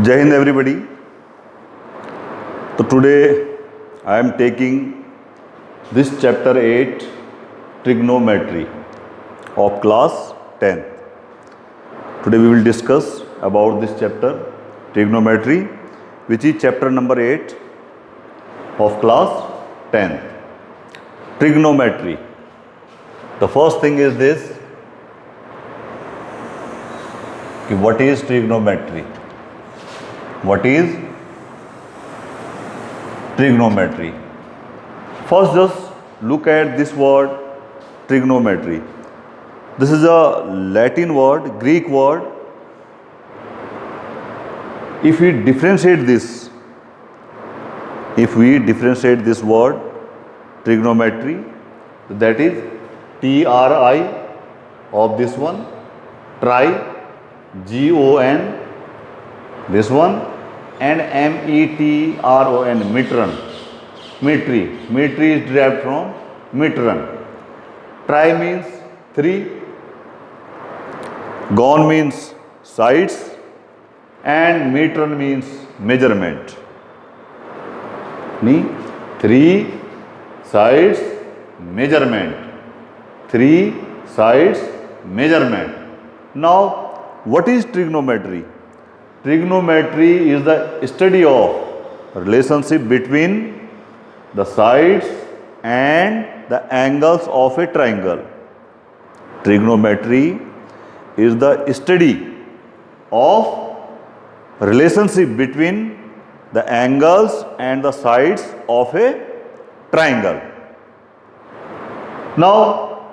Jai Hind everybody. So today I am taking this chapter 8 trigonometry of class 10. Today we will discuss about this chapter trigonometry, which is chapter number 8 of class 10. Trigonometry. The first thing is this, what is trigonometry? What is trigonometry? First, just look at this word trigonometry. This is a Latin word, Greek word. If we differentiate this word trigonometry, that is TRI of this one, try, GON, this one, and METRON, metron. Metry is derived from metron. Tri means 3, gon means sides, and metron means measurement. 3 sides measurement. 3 sides measurement. Now, what is trigonometry? Trigonometry is the study of relationship between the sides and the angles of a triangle. Trigonometry is the study of relationship between the angles and the sides of a triangle. Now,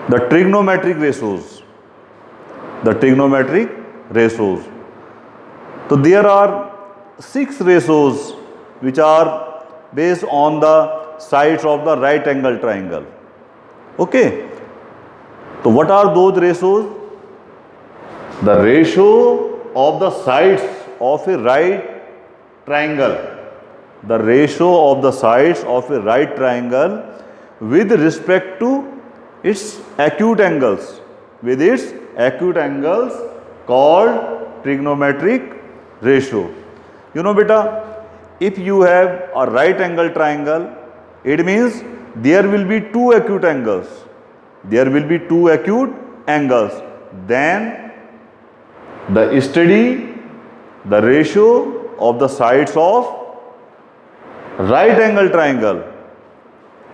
the trigonometric ratios. So there are 6 ratios which are based on the sides of the right angle triangle. Okay. So what are those ratios? The ratio of the sides of a right triangle. The ratio of the sides of a right triangle with respect to its acute angles. With its acute angles called trigonometric ratio. You know beta, if you have a right angle triangle, it means there will be 2 acute angles. Then the study, the ratio of the sides of right angle triangle.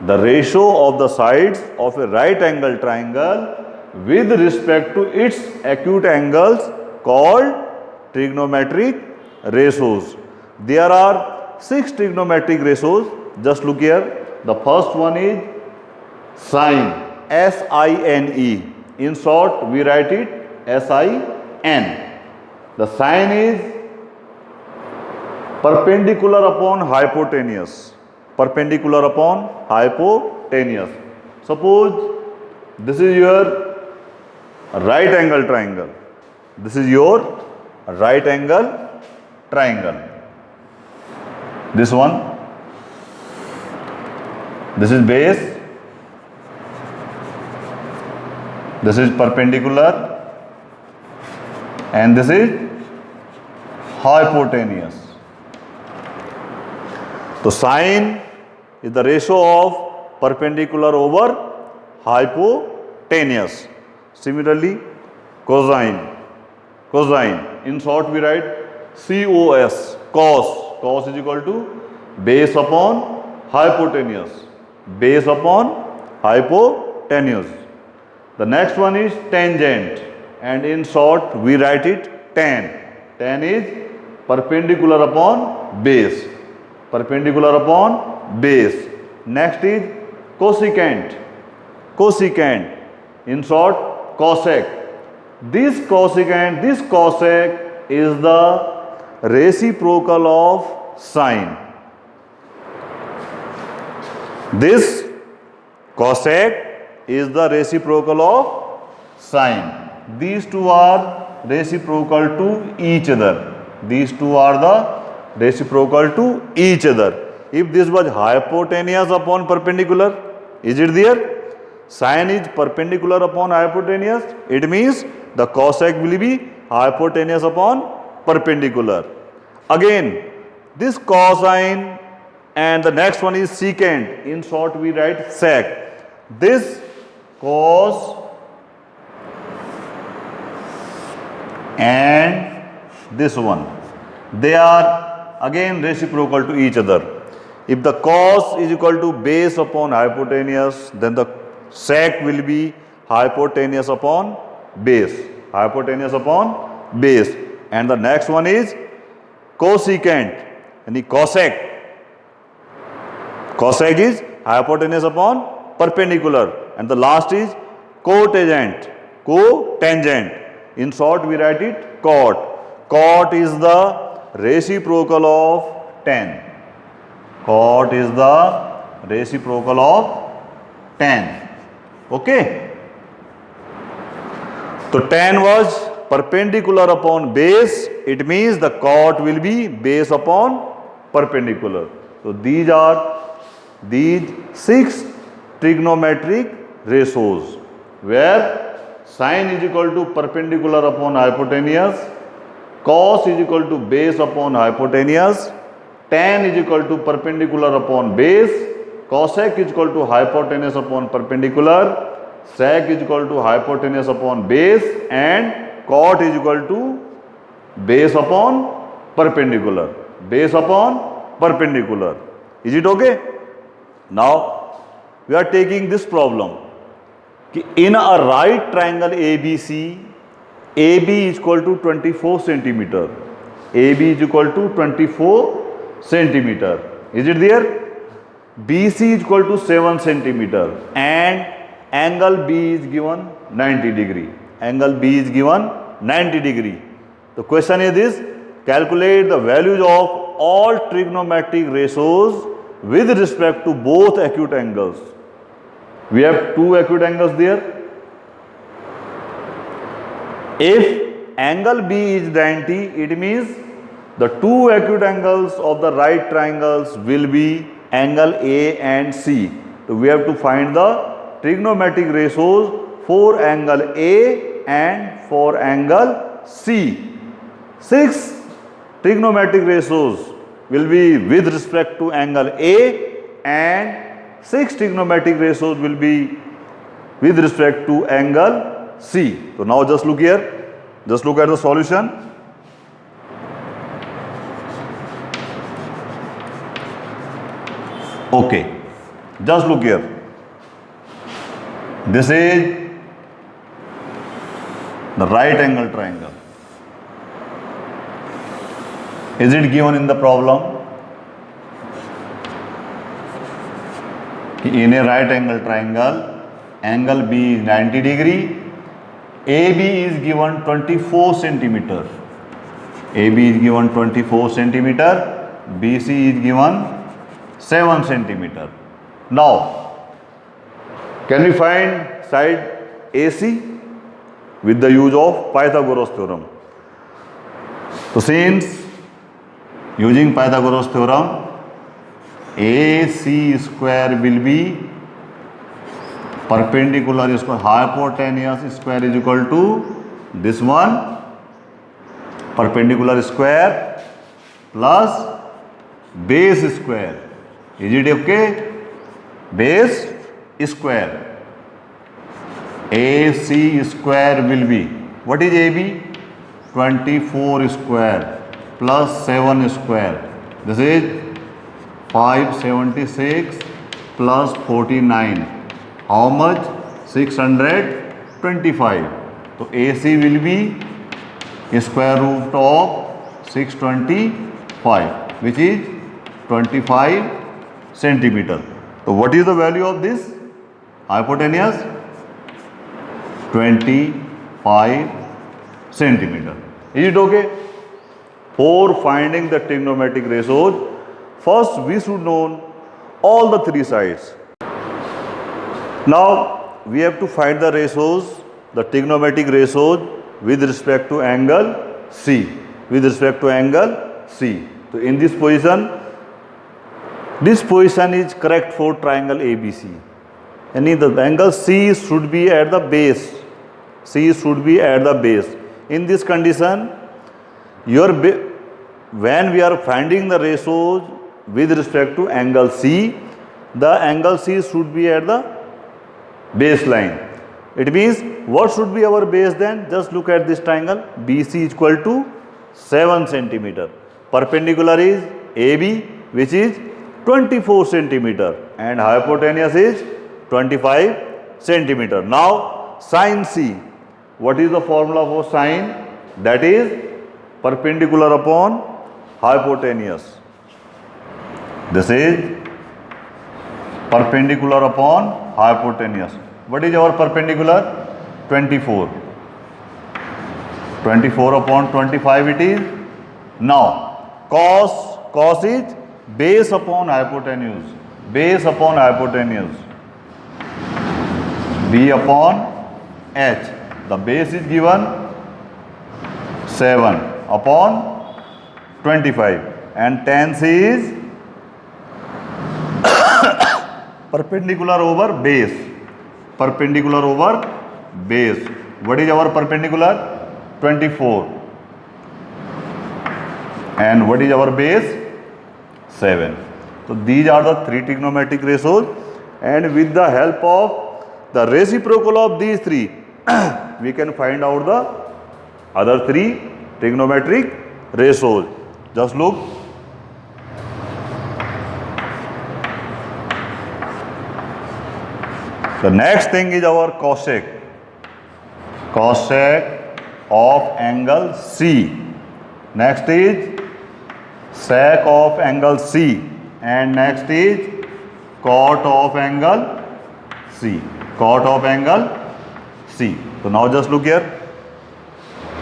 The ratio of the sides of a right angle triangle with respect to its acute angles called trigonometric ratios. There are 6 trigonometric ratios. Just look here. The first one is sine, S-I-N-E. In short, we write it S-I-N. The sine is perpendicular upon hypotenuse. Suppose this is your right angle triangle. This is your right angle triangle. This one. This is base. This is perpendicular. And this is hypotenuse. So sine is the ratio of perpendicular over hypotenuse. Similarly, cosine. In short, we write COS. Cos is equal to base upon hypotenuse. The next one is tangent. And in short, we write it tan. Tan is perpendicular upon base. Next is cosecant. In short, cosec. This cosec is the reciprocal of sine. This cosec is the reciprocal of sine. These two are reciprocal to each other. If this was hypotenuse upon perpendicular, is it there? Sine is perpendicular upon hypotenuse. It means the cosec will be hypotenuse upon perpendicular. Again, this cosine and the next one is secant. In short, we write sec. This cos and this one, they are again reciprocal to each other. If the cos is equal to base upon hypotenuse, then the sec will be hypotenuse upon base. Hypotenuse upon base. And the next one is cosecant, and the cosec. Cosec is hypotenuse upon perpendicular. And the last is cotangent. Cotangent. In short, we write it cot. Cot is the reciprocal of tan. Cot is the reciprocal of tan. Okay. So tan was perpendicular upon base. It means the cot will be base upon perpendicular. So these are these 6 trigonometric ratios where sine is equal to perpendicular upon hypotenuse, cos is equal to base upon hypotenuse, tan is equal to perpendicular upon base, cosec is equal to hypotenuse upon perpendicular, sec is equal to hypotenuse upon base, and cot is equal to base upon perpendicular. Base upon perpendicular. Is it okay? Now we are taking this problem. In a right triangle ABC, AB is equal to 24 centimeter. AB is equal to 24 centimeter. Is it there? BC is equal to 7 centimeter and angle B is given 90 degree. Angle B is given 90 degree. The question is this: calculate the values of all trigonometric ratios with respect to both acute angles. We have 2 acute angles there. If angle B is 90, it means the 2 acute angles of the right triangles will be angle A and C. So we have to find the trigonometric ratios for angle A and for angle C. 6 trigonometric ratios will be with respect to angle A, and 6 trigonometric ratios will be with respect to angle C. So now just look here, just look at the solution. Okay, just look here. This is the right angle triangle. Is it given in the problem? In a right angle triangle, angle B is 90 degree, AB is given 24 centimeter. AB is given 24 centimeter, BC is given 7 centimeter. Now, can we find side AC with the use of Pythagoras theorem? So since using Pythagoras theorem, AC square will be perpendicular square, hypotenuse square is equal to this one, perpendicular square plus base square. Is it okay? Base square. AC square will be, what is AB? 24 square plus 7 square. This is 576 plus 49. How much? 625. So AC will be square root of 625, which is 25 centimeter. So what is the value of this hypotenuse? 25 centimeter. Is it okay? For finding the trigonometric ratios, first we should know all the 3 sides. Now we have to find the ratios, the trigonometric ratios with respect to angle C. With respect to angle C. So in this position is correct for triangle ABC. And the angle C should be at the base. C should be at the base. In this condition, when we are finding the ratios with respect to angle C, the angle C should be at the baseline. It means what should be our base then? Just look at this triangle. BC is equal to 7 centimeter. Perpendicular is AB, which is 24 centimeter, and hypotenuse is 25 centimeter. Now sin C. What is the formula for sin? That is perpendicular upon hypotenuse. This is perpendicular upon hypotenuse. What is our perpendicular? 24. 24 upon 25 it is. Now cos is base upon hypotenuse. Base upon hypotenuse. B upon H. The base is given 7 upon 25, and tan C is perpendicular over base. Perpendicular over base. What is our perpendicular? 24. And what is our base? 7. So these are the three trigonometric ratios, and with the help of the reciprocal of these three, we can find out the other three trigonometric ratios. Just look. The next thing is our cosec. Cosec of angle C. Next is sec of angle C, and next is cot of angle C. Cot of angle C. So now just look here.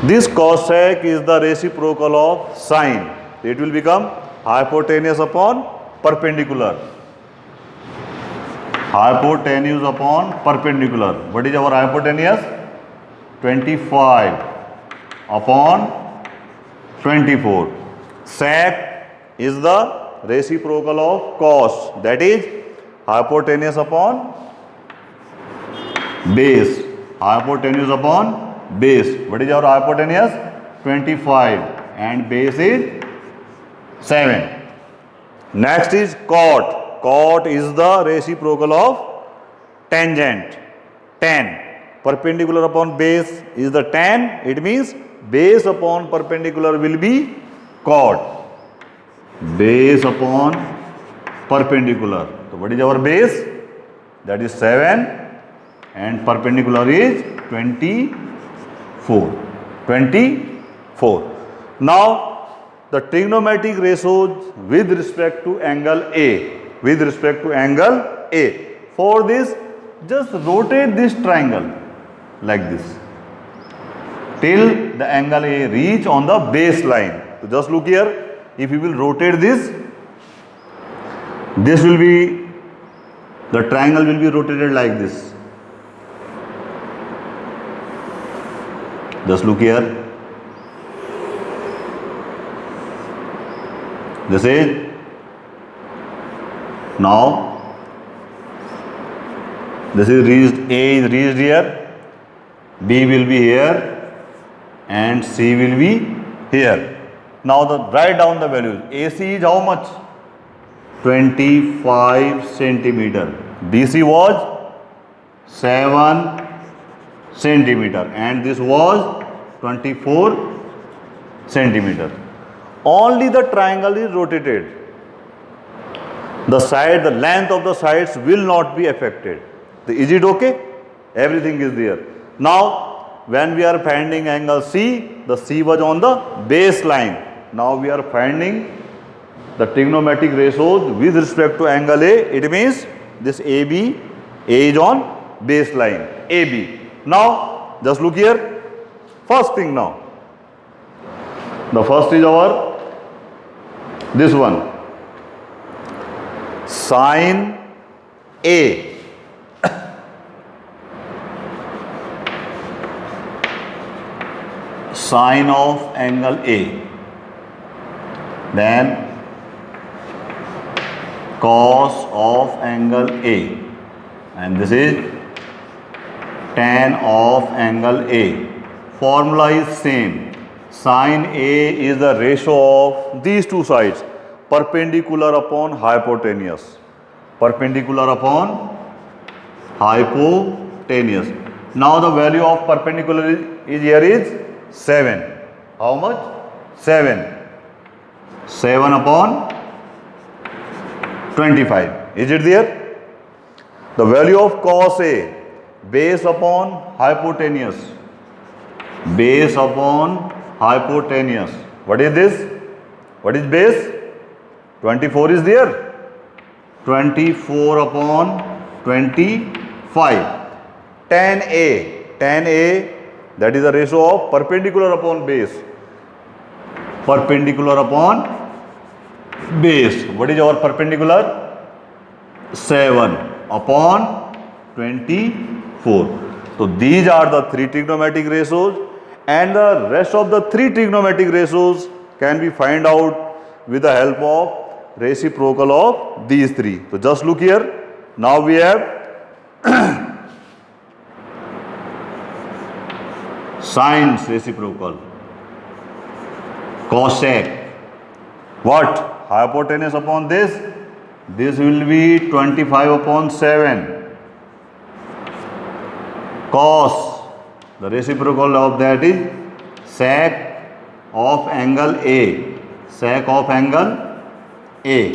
This cosec is the reciprocal of sine. It will become hypotenuse upon perpendicular. Hypotenuse upon perpendicular. What is our hypotenuse? 25 upon 24. Sec is the reciprocal of cos. That is hypotenuse upon base. Hypotenuse upon base. What is our hypotenuse? 25, and base is 7. Next is cot. Cot is the reciprocal of tangent. Tan. Perpendicular upon base is the tan. It means base upon perpendicular will be cot. Base upon perpendicular. So what is our base? That is 7, and perpendicular is 24. 24. Now the trigonometric ratios with respect to angle A. With respect to angle A. For this, just rotate this triangle like this till the angle A reach on the baseline. So just look here. If you will rotate this will be, the triangle will be rotated like this. Just look here. This is now, this is reached, A is reached here, B will be here, and C will be here. Now write down the values. AC is how much? 25 centimeter. BC was 7 centimeter, and this was 24 centimeter. Only the triangle is rotated. The side, the length of the sides will not be affected. Is it okay? Everything is there. Now, when we are finding angle C, the C was on the baseline. Now we are finding the trigonometric ratios with respect to angle A. It means this AB, A is on baseline, AB. Now, just look here. First thing now. The first is our, this one. Sin A. Sine of angle A. Then cos of angle A. And this is tan of angle A. Formula is same. Sine A is the ratio of these two sides, perpendicular upon hypotenuse. Perpendicular upon hypotenuse. Now the value of perpendicular is here is 7. How much? 7. 7 upon 25. Is it there? The value of cos A, base upon hypotenuse. Base upon hypotenuse. What is this? What is base? 24 is there. 24 upon 25. Tan A. Tan A, that is the ratio of perpendicular upon base. Perpendicular upon base. What is our perpendicular? 7 upon 24. So these are the three trigonometric ratios, and the rest of the three trigonometric ratios can be find out with the help of reciprocal of these three. So just look here. Now we have sines reciprocal, cosec. What? Hypotenuse upon this. This will be 25 upon 7. Cos, the reciprocal of that is sec of angle A. Sec of angle A.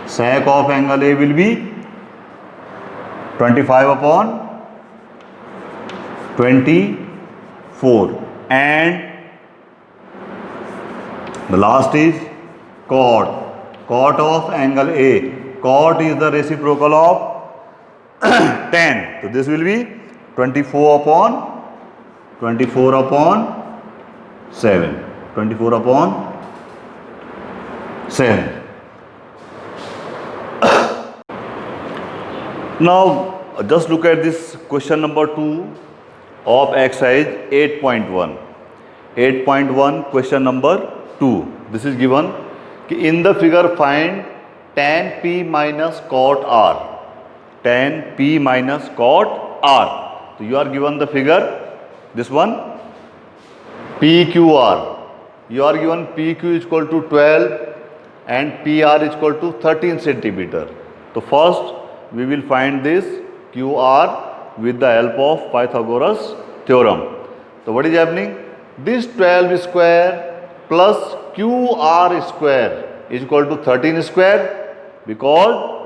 Sec of angle A will be 25 upon 24. And the last is cot. Cot of angle A. Cot is the reciprocal of tan. So this will be 24 upon 7. 24 upon 7. Now just look at this question number 2 of exercise 8.1. 8.1 question number 2. This is given. In the figure find tan P minus cot R. Tan P minus cot R. So you are given the figure, this one, PQR. You are given PQ is equal to 12 and PR is equal to 13 centimeter. So first we will find this QR with the help of Pythagoras theorem. So what is happening? This 12 square plus QR square is equal to 13 square, because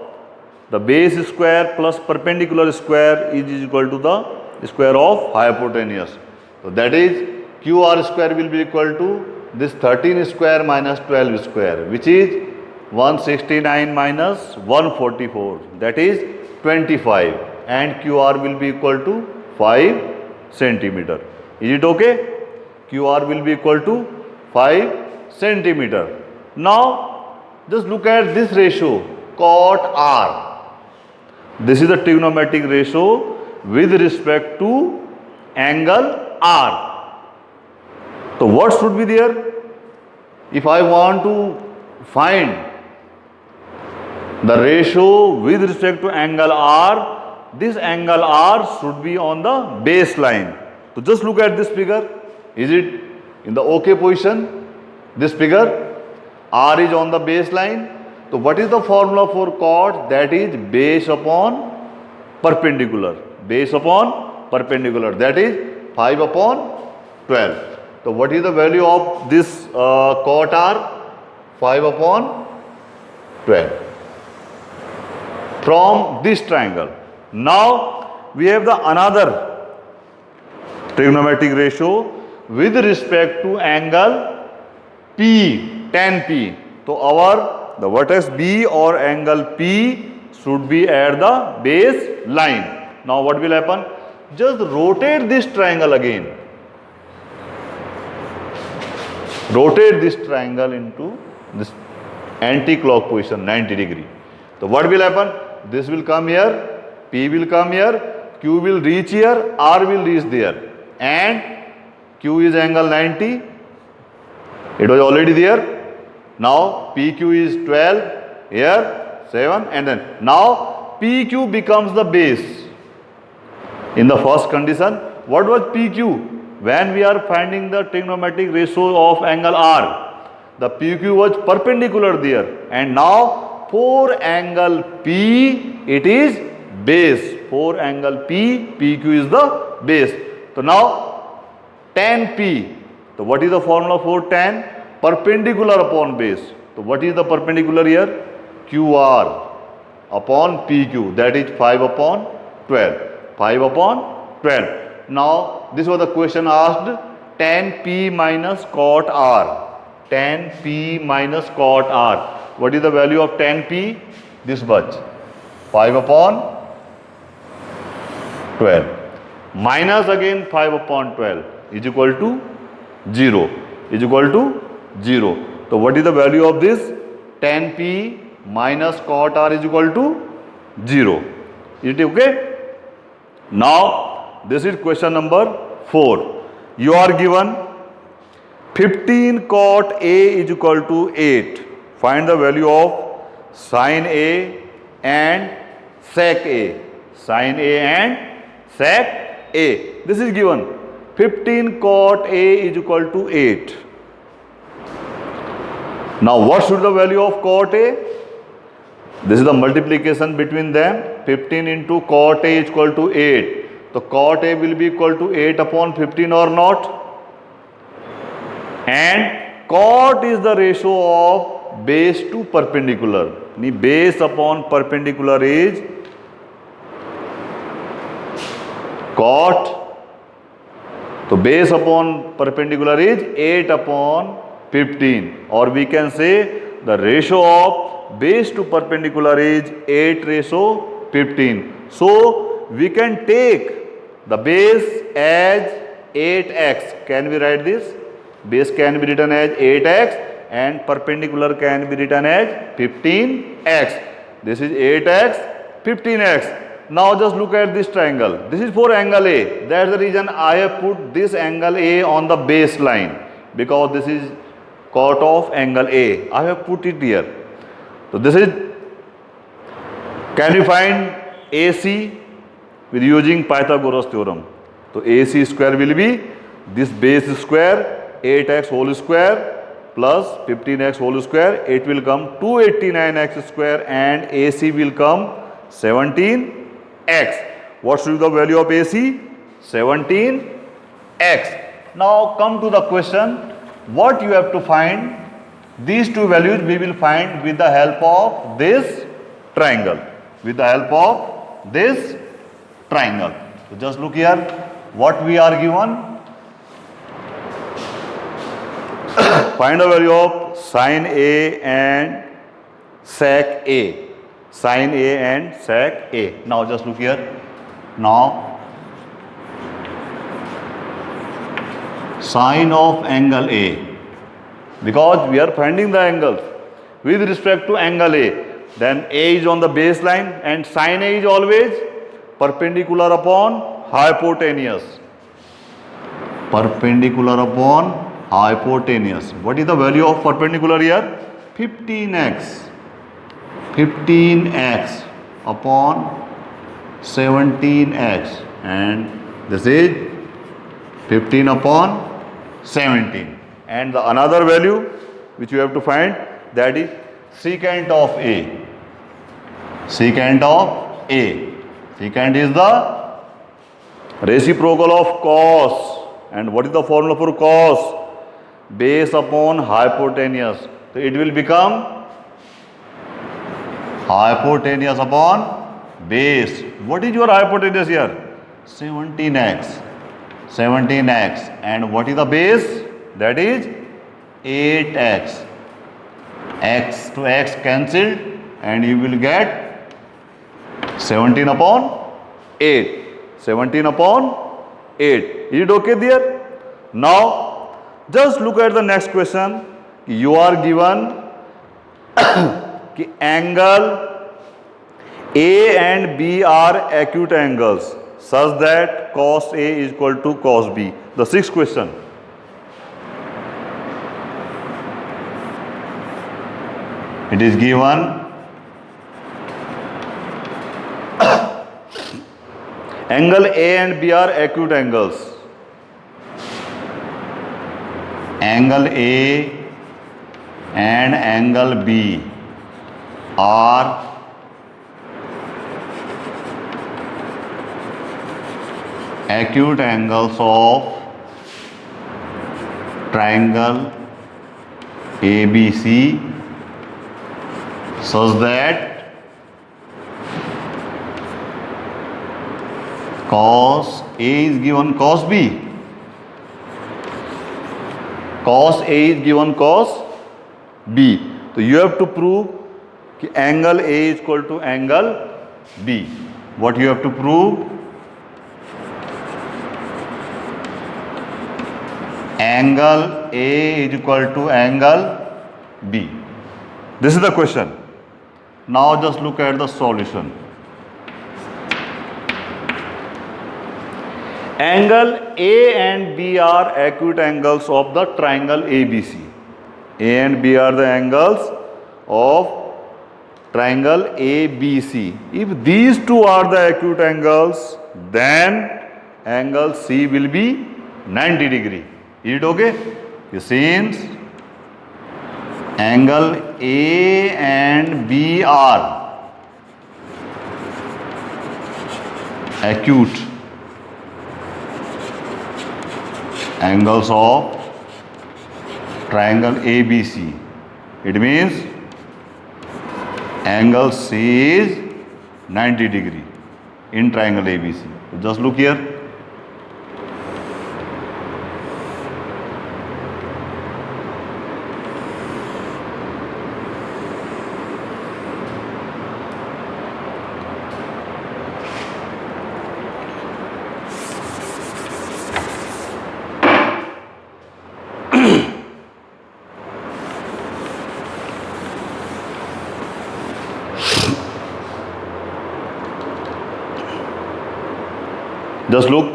the base square plus perpendicular square is equal to the square of hypotenuse. So that is QR square will be equal to this 13 square minus 12 square, which is 169 minus 144, that is 25, and QR will be equal to 5 centimeter. Is it okay? QR will be equal to 5 centimeter. Now just look at this ratio, cot R. This is the trigonometric ratio with respect to angle R. So what should be there? If I want to find the ratio with respect to angle R, this angle R should be on the baseline. So just look at this figure. Is it in the OK position? This figure, R is on the baseline. So what is the formula for cot? That is base upon perpendicular. Base upon perpendicular. That is 5 upon 12. So what is the value of this cot R? 5 upon 12. From this triangle. Now we have the another trigonometric ratio with respect to angle P, tan P. So the vertex B or angle P should be at the base line. Now what will happen? Just rotate this triangle again. Rotate this triangle into this anti-clock position, 90 degree. So what will happen? This will come here, P will come here, Q will reach here, R will reach there. And Q is angle 90. It was already there. Now PQ is 12, here 7, and then now PQ becomes the base. In the first condition, what was PQ? when we are finding the trigonometric ratio of angle R, the PQ was perpendicular there, and now for angle P it is base. For angle P, PQ is the base. So now tan P. So what is the formula for tan? Perpendicular upon base. So what is the perpendicular here? QR upon PQ, that is 5 upon 12. 5 upon 12. Now this was the question asked, tan P minus cot R. Tan P minus cot R. What is the value of tan P? This much. 5 upon 12. Minus again 5 upon 12 is equal to 0. Is equal to 0. So what is the value of this? Tan P minus cot R is equal to 0. Is it okay? Now this is question number 4. You are given 15 cot A is equal to 8. Find the value of sin A and sec A. Sin A and sec A. This is given. 15 cot A is equal to 8. Now what should the value of cot A? This is the multiplication between them. 15 into cot A is equal to 8. So cot A will be equal to 8 upon 15 or not? And cot is the ratio of base to perpendicular. Base upon perpendicular is cot. So base upon perpendicular is 8 upon 15, or we can say the ratio of base to perpendicular is 8 ratio 15. So we can take the base as 8x. Can we write this? Base can be written as 8x and perpendicular can be written as 15x. This is 8x, 15x. Now just look at this triangle. This is for angle A. That's the reason I have put this angle A on the baseline, because this is cot of angle A. I have put it here. So this is, can you find AC with using Pythagoras theorem? So AC square will be this base square 8x whole square plus 15x whole square. It will come 289x square and AC will come 17x. What should be the value of AC? 17x. Now come to the question, what you have to find? These two values we will find with the help of this triangle. With the help of this triangle. So just look here, what we are given. Find the value of sin A and sec A. Sin A and sec A. Now just look here. Now sine of angle A, because we are finding the angles with respect to angle A, then A is on the baseline and sin A is always perpendicular upon hypotenuse. Perpendicular upon hypotenuse. What is the value of perpendicular here? 15x. 15x upon 17x, and this is 15 upon 17. And the another value which you have to find, that is secant of A. Secant of A. Secant is the reciprocal of cos. And what is the formula for cos? Base upon hypotenuse. So it will become hypotenuse upon base. What is your hypotenuse here? 17x. 17x. And what is the base? That is 8x. X to x cancelled and you will get 17 upon 8. 17 upon 8. Is it okay there? Now just look at the next question. You are given angle A and B are acute angles such that cos A is equal to cos B. The sixth question. It is given angle A and B are acute angles angle A and angle B are acute angles of triangle ABC such that cos A is given cos B. Cos A is given cos B. So you have to prove कि angle A is equal to angle B. What you have to prove? Angle A is equal to angle B. This is the question. Now just look at the solution. Angle A and B are acute angles of the triangle ABC. A and B are the angles of triangle ABC. If these two are the acute angles, then angle C will be 90 degree. Is it okay? Since angle A and B are acute angles of triangle ABC, it means angle C is 90 degree in triangle ABC. So just look here. Just look.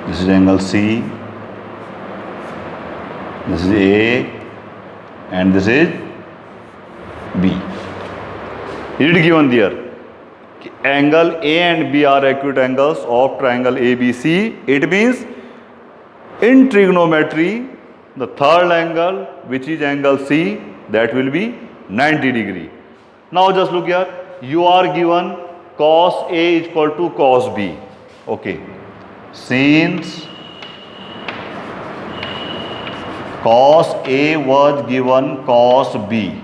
This is angle C, this is A, and this is B. Is it given there? Angle A and B are acute angles of triangle ABC. It means in trigonometry, the third angle, which is angle C, that will be 90 degree. Now just look here. You are given cos A is equal to cos B. Okay. Since cos A was given cos B,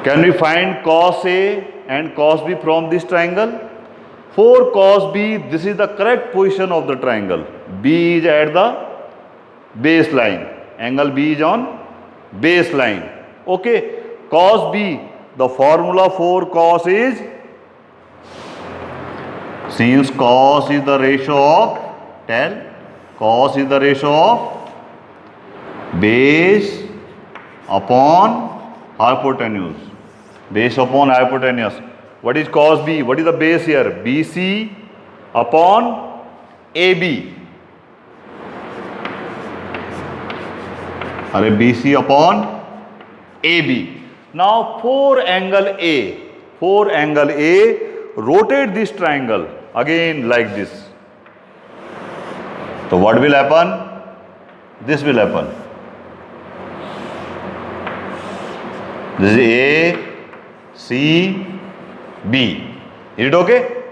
can we find cos A and cos B from this triangle? For cos B, this is the correct position of the triangle. B is at the baseline. Angle B is on baseline. Okay. Cos B, the formula for cos is, since cos is the ratio of, cos is the ratio of base upon hypotenuse. Base upon hypotenuse. What is cos B? What is the base here? BC upon AB. BC upon AB. Now for angle A, rotate this triangle again like this. So what will happen? This will happen. This is A, C, B. Is it okay?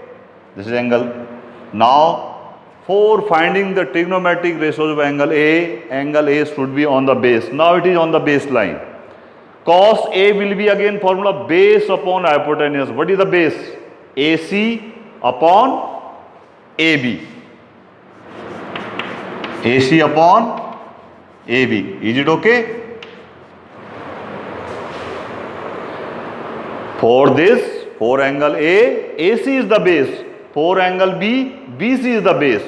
This is angle. Now, for finding the trigonometric ratios of angle A should be on the base. Now it is on the baseline. Cos A will be again formula base upon hypotenuse. What is the base? AC upon AB. AC upon AB. Is it okay? For this, for angle A, AC is the base. For angle B, BC is the base.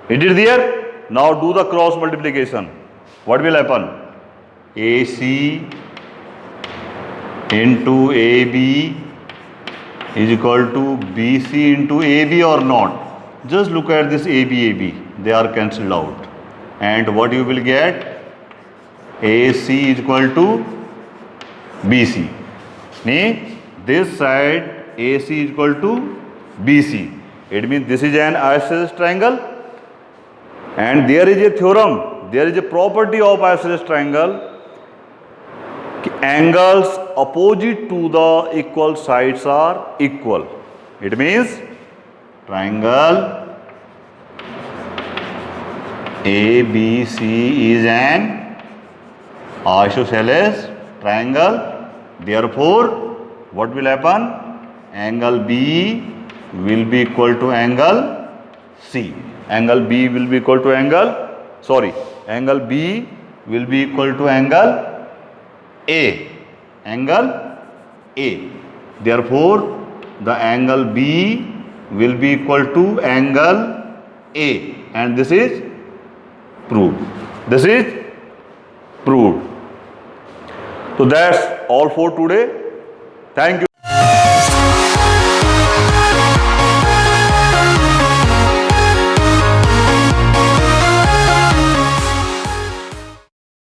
It is there. Now do the cross multiplication. What will happen? AC into AB is equal to BC into AB or not? Just look at this AB. They are cancelled out. and what you will get? AC is equal to BC. Means this side AC is equal to BC. It means this is an isosceles triangle, and there is a theorem, there is a property of isosceles triangle. Angles opposite to the equal sides are equal. It means triangle ABC is an isosceles triangle. Therefore, what will happen? Angle B will be equal to angle C. Angle B will be equal to angle B will be equal to angle A. Angle A. Therefore, the angle B will be equal to angle A, and this is proved. This is proved. So that's all for today. Thank you.